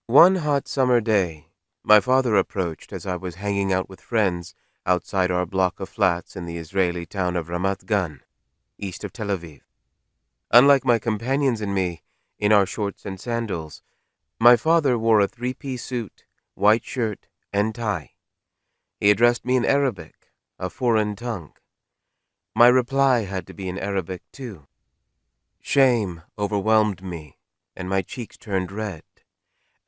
One hot summer day, my father approached as I was hanging out with friends outside our block of flats in the Israeli town of Ramat Gan, east of Tel Aviv. Unlike my companions and me, in our shorts and sandals, my father wore a three-piece suit, white shirt, and tie. He addressed me in Arabic, a foreign tongue. My reply had to be in Arabic, too. Shame overwhelmed me, and my cheeks turned red.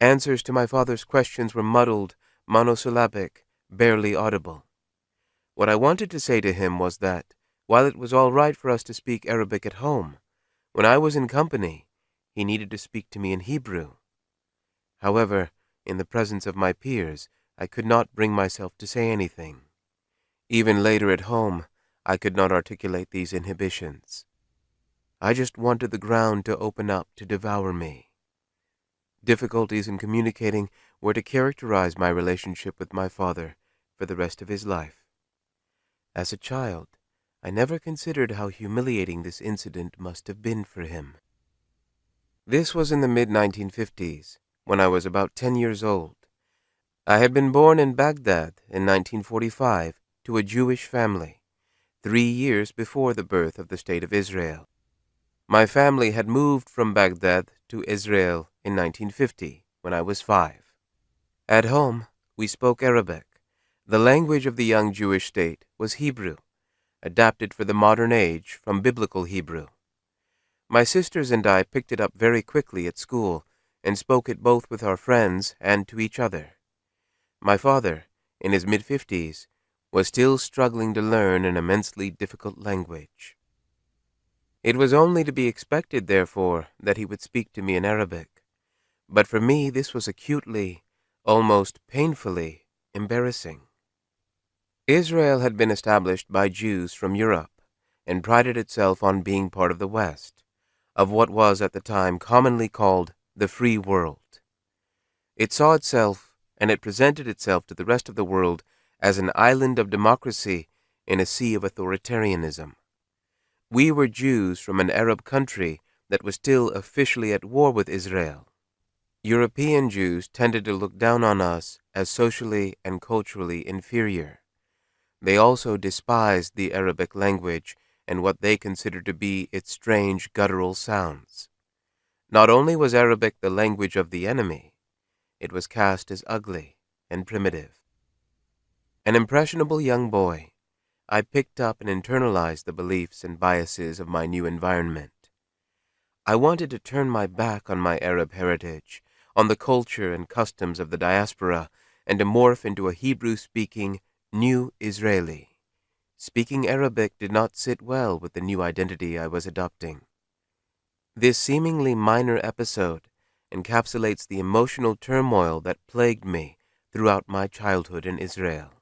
Answers to my father's questions were muddled, monosyllabic, barely audible. What I wanted to say to him was that, while it was all right for us to speak Arabic at home, when I was in company, he needed to speak to me in Hebrew. However, in the presence of my peers, I could not bring myself to say anything. Even later at home, I could not articulate these inhibitions. I just wanted the ground to open up to devour me. Difficulties in communicating were to characterize my relationship with my father for the rest of his life. As a child, I never considered how humiliating this incident must have been for him. This was in the mid-1950s, when I was about 10 years old. I had been born in Baghdad in 1945 to a Jewish family, 3 years before the birth of the State of Israel. My family had moved from Baghdad to Israel in 1950, when I was 5. At home, we spoke Arabic. The language of the young Jewish state was Hebrew, adapted for the modern age from Biblical Hebrew. My sisters and I picked it up very quickly at school and spoke it both with our friends and to each other. My father, in his mid-50s, was still struggling to learn an immensely difficult language. It was only to be expected, therefore, that he would speak to me in Arabic. But for me this was acutely, almost painfully, embarrassing. Israel had been established by Jews from Europe and prided itself on being part of the West, of what was at the time commonly called the free world. It saw itself, and it presented itself to the rest of the world, as an island of democracy in a sea of authoritarianism. We were Jews from an Arab country that was still officially at war with Israel. European Jews tended to look down on us as socially and culturally inferior. They also despised the Arabic language and what they considered to be its strange guttural sounds. Not only was Arabic the language of the enemy, it was cast as ugly and primitive. An impressionable young boy, I picked up and internalized the beliefs and biases of my new environment. I wanted to turn my back on my Arab heritage, on the culture and customs of the diaspora, and to morph into a Hebrew-speaking New Israeli. Speaking Arabic did not sit well with the new identity I was adopting. This seemingly minor episode encapsulates the emotional turmoil that plagued me throughout my childhood in Israel.